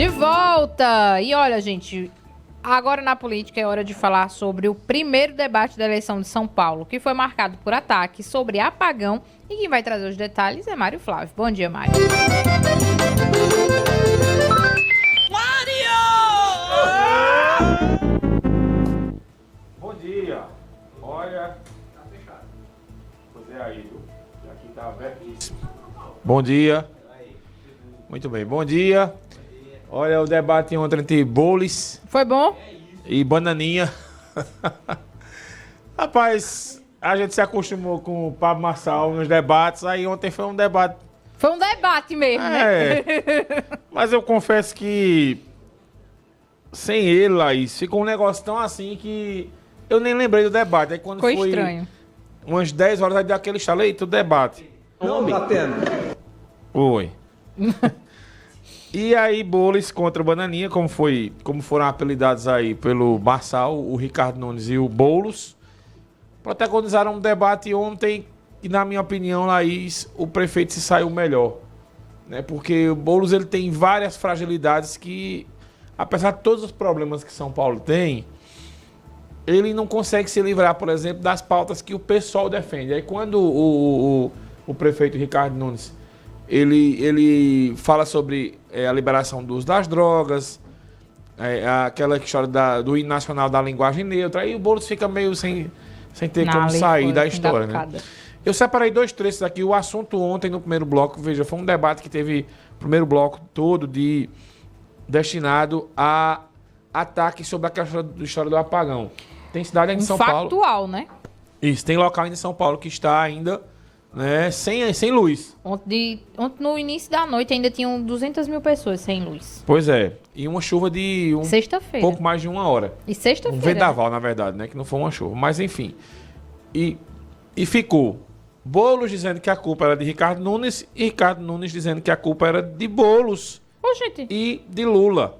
De volta! E olha, gente, agora na política é hora de falar sobre o primeiro debate da eleição de São Paulo, que foi marcado por ataques sobre apagão. E quem vai trazer os detalhes é Mário Flávio. Bom dia, Mário. Bom dia. Olha, tá fechado. Você aí, viu? Aqui tá abertíssimo. Bom dia. Muito bem, bom dia. Olha o debate ontem entre Boulos. Foi bom? E Bananinha. Rapaz, a gente se acostumou com o Pablo Marçal nos debates, aí ontem foi um debate. Foi um debate mesmo, né? Mas eu confesso que sem ele, Laís, ficou um negócio tão assim que eu nem lembrei do debate. Aí quando Ficou foi estranho. umas 10 horas, aí deu aquele estalo, eita, o debate. Não, batendo. Oi. E aí, Boulos contra o Bananinha, como foram apelidados aí pelo Marçal, o Ricardo Nunes e o Boulos, protagonizaram um debate ontem e, na minha opinião, Laís, o prefeito se saiu melhor. Né? Porque o Boulos ele tem várias fragilidades que, apesar de todos os problemas que São Paulo tem, ele não consegue se livrar, por exemplo, das pautas que o pessoal defende. Aí quando o prefeito Ricardo Nunes ele fala sobre a liberação do uso das drogas, aquela história do hino nacional da linguagem neutra, aí o Boulos fica meio sem ter como sair da história, né? Eu separei 2 trechos aqui. O assunto ontem no primeiro bloco, veja, foi um debate que teve o primeiro bloco todo destinado a ataques sobre a história do apagão. Tem cidade ainda em São Paulo. Factual, né? Isso, tem local ainda em São Paulo que está ainda, né, sem luz. Ontem, no início da noite, ainda tinham 200 mil pessoas sem luz. Pois é. E uma chuva de Sexta-feira. pouco mais de 1 hora. E sexta-feira. Um vendaval, na verdade, né? Que não foi uma chuva. Mas, enfim. E ficou Boulos dizendo que a culpa era de Ricardo Nunes e Ricardo Nunes dizendo que a culpa era de Boulos e de Lula.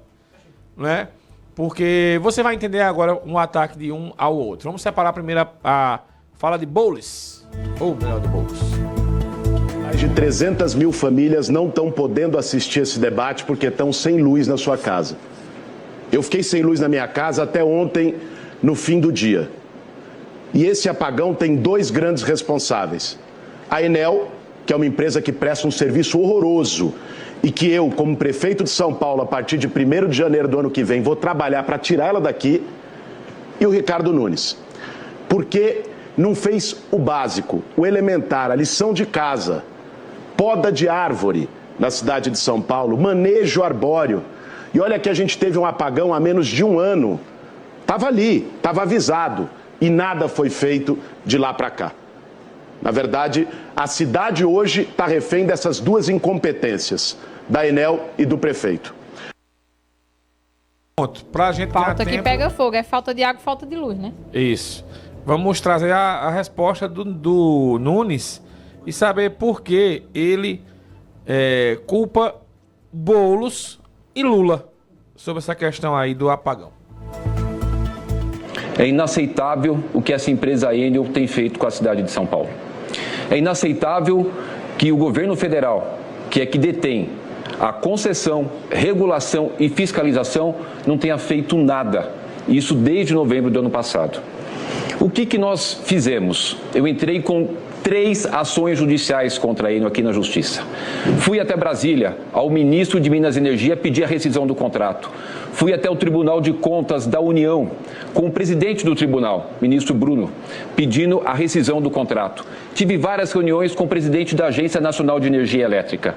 Né? Porque você vai entender agora um ataque de um ao outro. Vamos separar primeiro a fala de Boulos. Ou melhor, do Boulos. Mais de 300 mil famílias não estão podendo assistir esse debate porque estão sem luz na sua casa. Eu fiquei sem luz na minha casa até ontem, no fim do dia. E esse apagão tem 2 grandes responsáveis. A Enel, que é uma empresa que presta um serviço horroroso e que eu, como prefeito de São Paulo, a partir de 1º de janeiro do ano que vem, vou trabalhar para tirar ela daqui, e o Ricardo Nunes. Porque não fez o básico, o elementar, a lição de casa, poda de árvore na cidade de São Paulo, manejo arbóreo. E olha que a gente teve um apagão há menos de 1 ano. Estava ali, estava avisado, e nada foi feito de lá para cá. Na verdade, a cidade hoje está refém dessas 2 incompetências, da Enel e do prefeito. Pra gente Falta que pega fogo, é falta de água, falta de luz, né? Isso. Vamos trazer a resposta do Nunes e saber por que ele culpa Boulos e Lula sobre essa questão aí do apagão. É inaceitável o que essa empresa Enel tem feito com a cidade de São Paulo. É inaceitável que o governo federal, que é que detém a concessão, regulação e fiscalização, não tenha feito nada. Isso desde novembro do ano passado. O que nós fizemos? Eu entrei com 3 ações judiciais contra a Enel aqui na Justiça. Fui até Brasília, ao ministro de Minas e Energia, pedir a rescisão do contrato. Fui até o Tribunal de Contas da União, com o presidente do tribunal, ministro Bruno, pedindo a rescisão do contrato. Tive várias reuniões com o presidente da Agência Nacional de Energia Elétrica,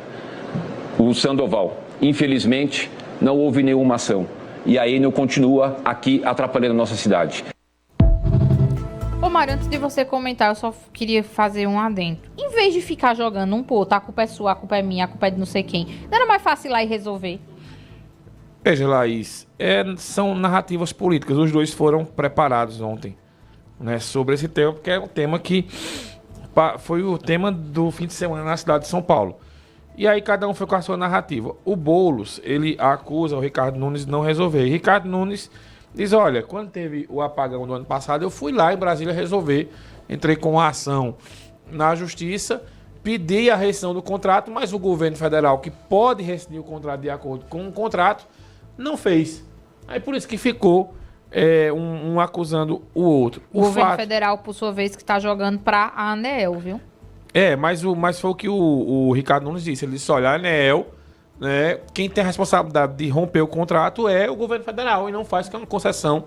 o Sandoval. Infelizmente, não houve nenhuma ação. E a Enel continua aqui atrapalhando a nossa cidade. Ô Mário, antes de você comentar, eu só queria fazer um adendo. Em vez de ficar jogando um pro outro, a culpa é sua, a culpa é minha, a culpa é de não sei quem, não era mais fácil ir lá e resolver? Veja, Laís, são narrativas políticas. Os 2 foram preparados ontem, né, sobre esse tema, porque é um tema que foi o tema do fim de semana na cidade de São Paulo. E aí cada um foi com a sua narrativa. O Boulos, ele acusa o Ricardo Nunes de não resolver. E Ricardo Nunes diz, olha, quando teve o apagão do ano passado, eu fui lá em Brasília resolver. Entrei com uma ação na Justiça pedir a rescisão do contrato, mas o governo federal, que pode rescindir o contrato de acordo com o contrato, não fez. Aí por isso que ficou um acusando o outro. O governo federal, por sua vez, que está jogando para a ANEEL, viu? Mas foi o que o Ricardo Nunes disse. Ele disse, olha, a ANEEL, né, quem tem a responsabilidade de romper o contrato é o governo federal e não faz, que é uma concessão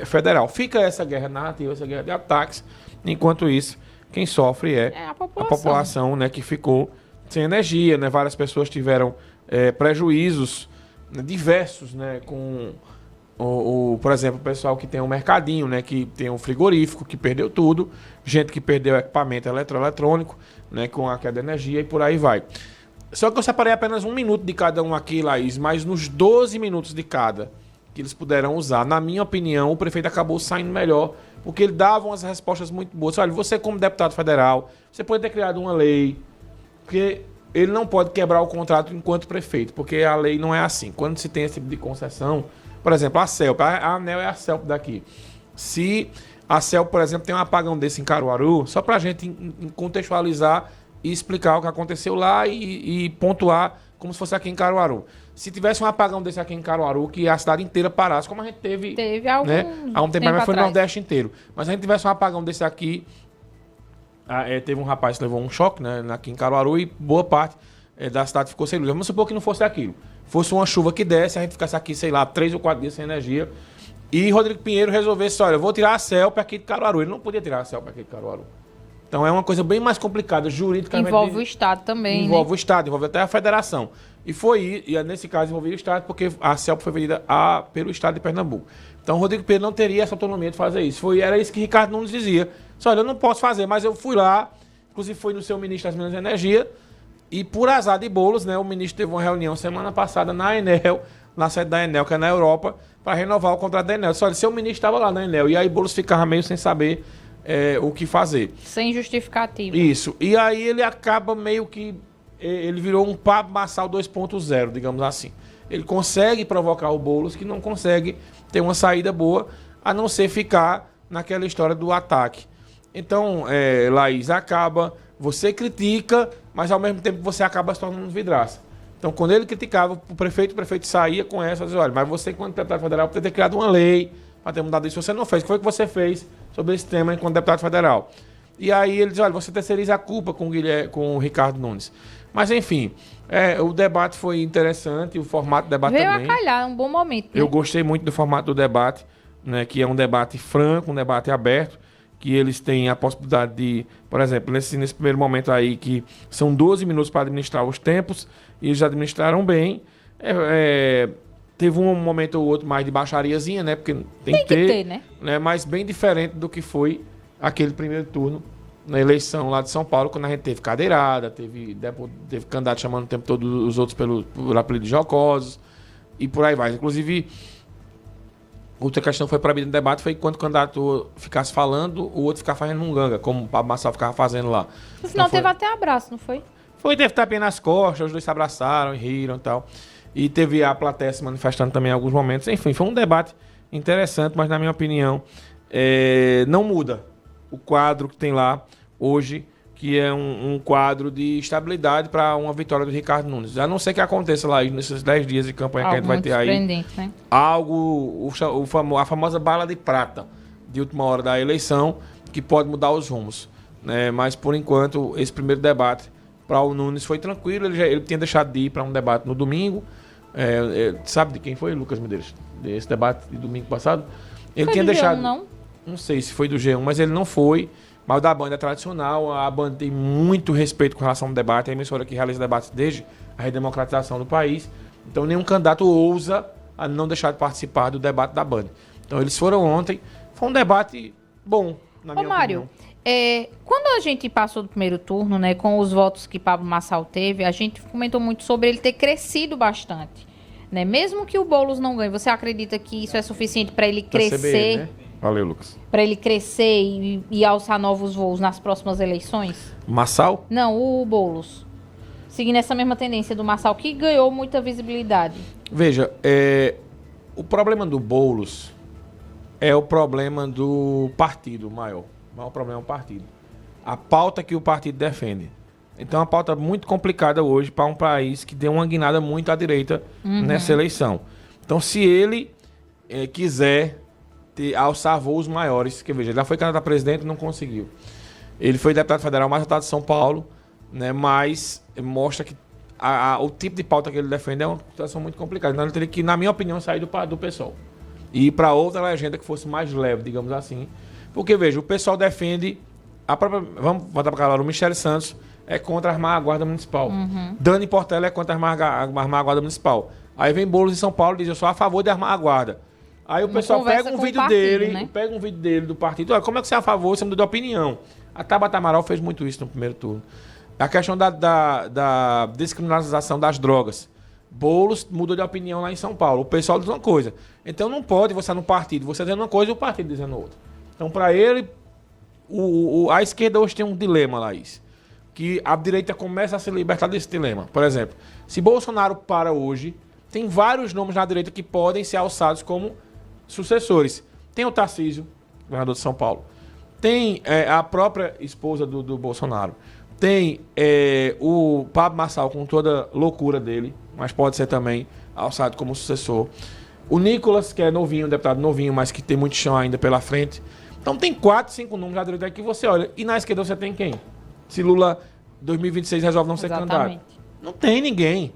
federal. Fica essa guerra narrativa, essa guerra de ataques. Enquanto isso, quem sofre é a população, né, que ficou sem energia, né? Várias pessoas tiveram prejuízos, né, diversos, né, com por exemplo, o pessoal que tem um mercadinho, né, que tem um frigorífico, que perdeu tudo, gente que perdeu equipamento eletrônico, né, com a queda de energia e por aí vai. Só que eu separei apenas 1 minuto de cada um aqui, Laís, mas nos 12 minutos de cada que eles puderam usar, na minha opinião, o prefeito acabou saindo melhor, porque ele dava umas respostas muito boas. Olha, você como deputado federal, você pode ter criado uma lei, porque ele não pode quebrar o contrato enquanto prefeito, porque a lei não é assim. Quando se tem esse tipo de concessão, por exemplo, a CELP, a ANEEL é a CELP daqui. Se a CELP, por exemplo, tem um apagão desse em Caruaru, só para a gente contextualizar e explicar o que aconteceu lá e pontuar como se fosse aqui em Caruaru. Se tivesse um apagão desse aqui em Caruaru, que a cidade inteira parasse, como a gente teve há um tempo, mas foi no Nordeste inteiro. Mas a gente tivesse um apagão desse aqui, teve um rapaz que levou um choque, né, aqui em Caruaru e boa parte da cidade ficou sem luz. Vamos supor que não fosse aquilo. Fosse uma chuva que desse, a gente ficasse aqui, sei lá, 3 ou 4 dias sem energia. E Rodrigo Pinheiro resolvesse, olha, eu vou tirar a CELP aqui de Caruaru. Ele não podia tirar a CELP aqui de Caruaru. Então é uma coisa bem mais complicada, juridicamente. Envolve o Estado também, envolve o Estado, envolve até a Federação. E nesse caso envolvia o Estado, porque a CELP foi vendida pelo Estado de Pernambuco. Então o Rodrigo Pinheiro não teria essa autonomia de fazer isso. Era isso que Ricardo Nunes dizia. Só, olha, eu não posso fazer, mas eu fui lá, inclusive fui no seu ministro das Minas e Energia, e por azar de bolos, né, o ministro teve uma reunião semana passada na Enel, na sede da Enel, que é na Europa, para renovar o contrato da Enel. Só, olha, seu ministro estava lá na Enel, e aí Boulos ficava meio sem saber o que fazer. Sem justificativa. Isso. E aí ele acaba meio que... Ele virou um Pablo Marçal 2.0, digamos assim. Ele consegue provocar o Boulos, que não consegue ter uma saída boa, a não ser ficar naquela história do ataque. Então, Laís, você critica, mas ao mesmo tempo você acaba se tornando vidraça. Então, quando ele criticava o prefeito saía com essa, dizia, olha, mas você, enquanto deputado federal, poderia ter criado uma lei para ter mudado isso. Você não fez. O que foi que você fez sobre esse tema enquanto deputado federal? E aí ele diz, olha, você terceiriza a culpa com o Ricardo Nunes. Mas, enfim, o debate foi interessante, o formato do debate também. Veio a calhar, um bom momento. Né? Eu gostei muito do formato do debate, né, que é um debate franco, um debate aberto, que eles têm a possibilidade de, por exemplo, nesse primeiro momento aí, que são 12 minutos para administrar os tempos, e eles administraram bem. Teve um momento ou outro mais de baixariazinha, né? Porque tem que ter, né? Mas bem diferente do que foi aquele primeiro turno na eleição lá de São Paulo, quando a gente teve cadeirada, teve candidato chamando o tempo todo os outros por apelido de jocosos, e por aí vai. Inclusive, outra questão que foi proibida no debate foi quando o candidato ficasse falando, o outro ficava fazendo um ganga, como o Pablo Marçal ficava fazendo lá. No final teve até abraço, não foi? Teve tapinha nas costas, os dois se abraçaram e riram e tal. E teve a plateia se manifestando também em alguns momentos. Enfim, foi um debate interessante, mas na minha opinião, não muda o quadro que tem lá hoje, que é um quadro de estabilidade para uma vitória do Ricardo Nunes. A não ser que aconteça lá nesses 10 dias de campanha que a gente vai ter aí, né? A famosa bala de prata de última hora da eleição, que pode mudar os rumos, né? Mas, por enquanto, esse primeiro debate para o Nunes foi tranquilo. Ele tinha deixado de ir para um debate no domingo. Sabe de quem foi, Lucas Medeiros? Desse debate de domingo passado? Ele foi tinha do deixado. G1, não sei se foi do G1, mas ele não foi. Mas o da Band é tradicional. A Band tem muito respeito com relação ao debate. É a emissora que realiza debates desde a redemocratização do país. Então, nenhum candidato ousa a não deixar de participar do debate da Band. Então, eles foram ontem. Foi um debate bom, na minha Mário, opinião. Quando a gente passou do primeiro turno, né, com os votos que Pablo Marçal teve, a gente comentou muito sobre ele ter crescido bastante, né? Mesmo que o Boulos não ganhe, você acredita que isso é suficiente para ele crescer? CBN, né? Valeu, Lucas. Para ele crescer e alçar novos voos nas próximas eleições? Marçal? Não, o Boulos. Seguindo essa mesma tendência do Marçal, que ganhou muita visibilidade. Veja, o problema do Boulos é o problema do partido maior. O maior problema é o partido. A pauta que o partido defende. Então é uma pauta muito complicada hoje para um país que deu uma guinada muito à direita nessa eleição. Então se ele quiser alçar voos maiores, que veja, ele já foi candidato a presidente e não conseguiu. Ele foi deputado federal mais votado de São Paulo, né, mas mostra que o tipo de pauta que ele defende é uma situação muito complicada. Então ele teria que, na minha opinião, sair do PSOL e ir para outra legenda que fosse mais leve, digamos assim. Porque, veja, o PSOL defende a própria... Vamos voltar para cá, o Michele Santos é contra armar a Guarda Municipal. Dani Portela é contra armar a Guarda Municipal. Aí vem Boulos em São Paulo e diz, eu sou a favor de armar a Guarda. Aí o pessoal pega um vídeo dele, né? Pega um vídeo dele do partido. Olha, como é que você é a favor? Você mudou de opinião. A Tabata Amaral fez muito isso no primeiro turno. A questão da descriminalização das drogas. Boulos mudou de opinião lá em São Paulo. O pessoal diz uma coisa. Então não pode você no partido. Você dizendo uma coisa e o partido dizendo outra. Então, para ele, a esquerda hoje tem um dilema, Laís. Que a direita começa a se libertar desse dilema. Por exemplo, se Bolsonaro para hoje, tem vários nomes na direita que podem ser alçados como sucessores. Tem o Tarcísio, governador de São Paulo. Tem a própria esposa do Bolsonaro. Tem o Pablo Marçal, com toda a loucura dele, mas pode ser também alçado como sucessor. O Nicolas, que é novinho, um deputado novinho, mas que tem muito chão ainda pela frente. Então tem 4, 5 nomes na direita que você olha. E na esquerda você tem quem? Se Lula 2026 resolve não ser candidato. Não tem ninguém.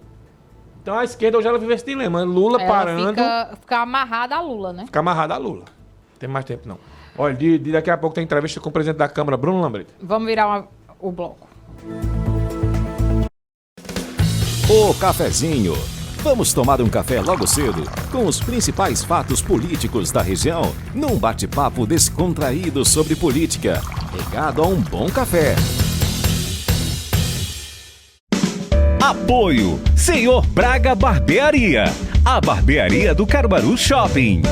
Então a esquerda hoje ela vive esse dilema. Lula ela parando... Fica amarrada a Lula, né? Fica amarrada a Lula. Não tem mais tempo, não. Olha, daqui a pouco tem entrevista com o presidente da Câmara, Bruno Lambreta. Vamos virar o bloco. O cafezinho. Vamos tomar um café logo cedo com os principais fatos políticos da região, num bate-papo descontraído sobre política, regado a um bom café. Apoio Senhor Braga Barbearia, a barbearia do Caruaru Shopping.